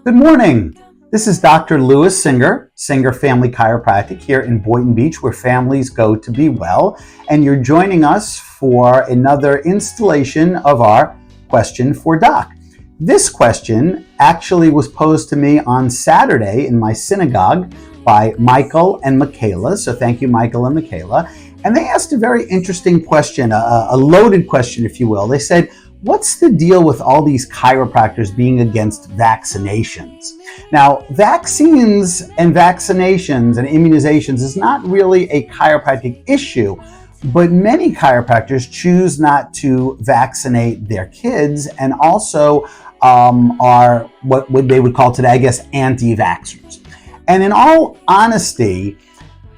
Good morning. This is Dr. Lewis Singer, Singer Family Chiropractic here in Boynton Beach, where families go to be well. And you're joining us for another installation of our question for Doc. This question actually was posed to me on Saturday in my synagogue by Michael and Michaela. So thank you, Michael and Michaela. And they asked a very interesting question, a loaded question, if you will. They said, what's the deal with all these chiropractors being against vaccinations? Now, vaccines and vaccinations and immunizations is not really a chiropractic issue, but many chiropractors choose not to vaccinate their kids and also are what they would call today, I guess, anti-vaxxers. And in all honesty,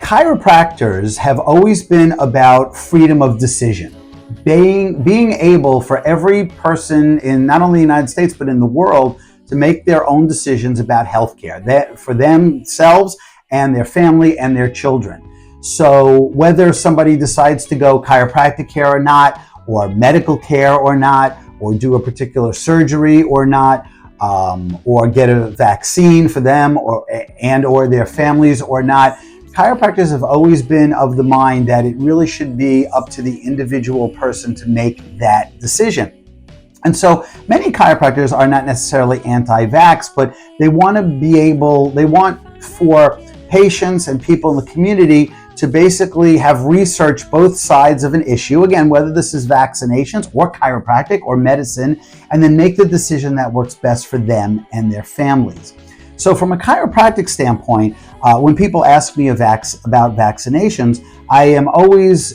chiropractors have always been about freedom of decision. Being able for every person in not only the United States, but in the world to make their own decisions about healthcare for themselves and their family and their children. So whether somebody decides to go chiropractic care or not, or medical care or not, or do a particular surgery or not, or get a vaccine for them or their families or not, chiropractors have always been of the mind that it really should be up to the individual person to make that decision. And so many chiropractors are not necessarily anti-vax, but they want for patients and people in the community to basically have researched both sides of an issue, again, whether this is vaccinations or chiropractic or medicine, and then make the decision that works best for them and their families. So from a chiropractic standpoint, when people ask me about vaccinations, I am always,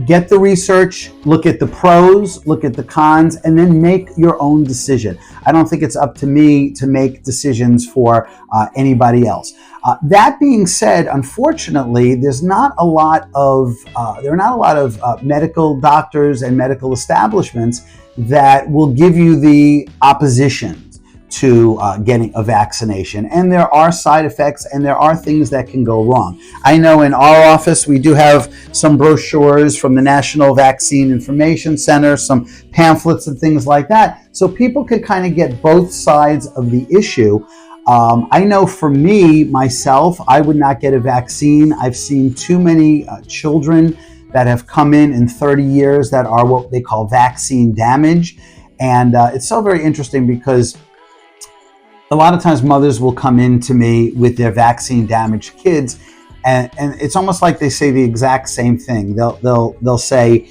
get the research, look at the pros, look at the cons, and then make your own decision. I don't think it's up to me to make decisions for anybody else. That being said, unfortunately, there are not a lot of medical doctors and medical establishments that will give you the opposition to getting a vaccination. And there are side effects and there are things that can go wrong. I know in our office, we do have some brochures from the National Vaccine Information Center, some pamphlets and things like that. So people can kind of get both sides of the issue. I know for me, myself, I would not get a vaccine. I've seen too many children that have come in 30 years that are what they call vaccine damage. And it's so very interesting because a lot of times mothers will come in to me with their vaccine damaged kids, and it's almost like they say the exact same thing. They'll say,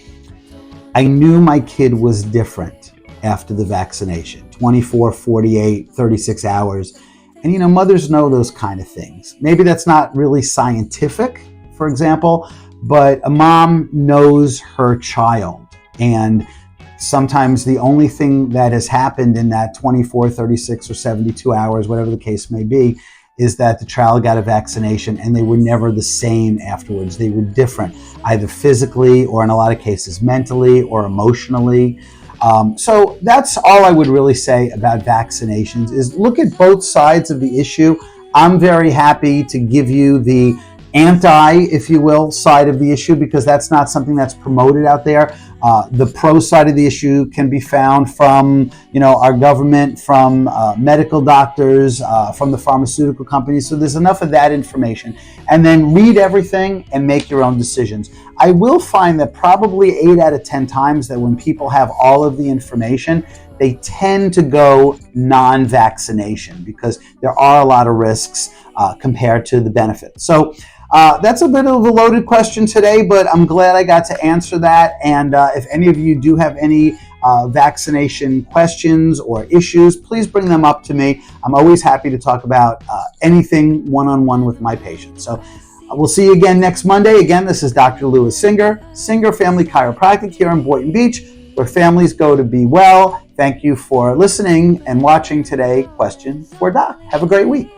I knew my kid was different after the vaccination, 24, 48, 36 hours. And mothers know those kind of things. Maybe that's not really scientific, for example, but a mom knows her child, and sometimes the only thing that has happened in that 24, 36, or 72 hours, whatever the case may be, is that the child got a vaccination and they were never the same afterwards. They were different, either physically or in a lot of cases mentally or emotionally. So that's all I would really say about vaccinations is look at both sides of the issue. I'm very happy to give you the if you will, side of the issue because that's not something that's promoted out there. The pro side of the issue can be found from, our government, from medical doctors, from the pharmaceutical companies. So there's enough of that information. And then read everything and make your own decisions. I will find that probably 8 out of 10 times that when people have all of the information, they tend to go non-vaccination because there are a lot of risks compared to the benefits. So that's a bit of a loaded question today, but I'm glad I got to answer that. And if any of you do have any vaccination questions or issues, please bring them up to me. I'm always happy to talk about anything one-on-one with my patients. So we'll see you again next Monday. Again, this is Dr. Lewis Singer, Singer Family Chiropractic here in Boynton Beach, where families go to be well. Thank you for listening and watching today. Question for Doc. Have a great week.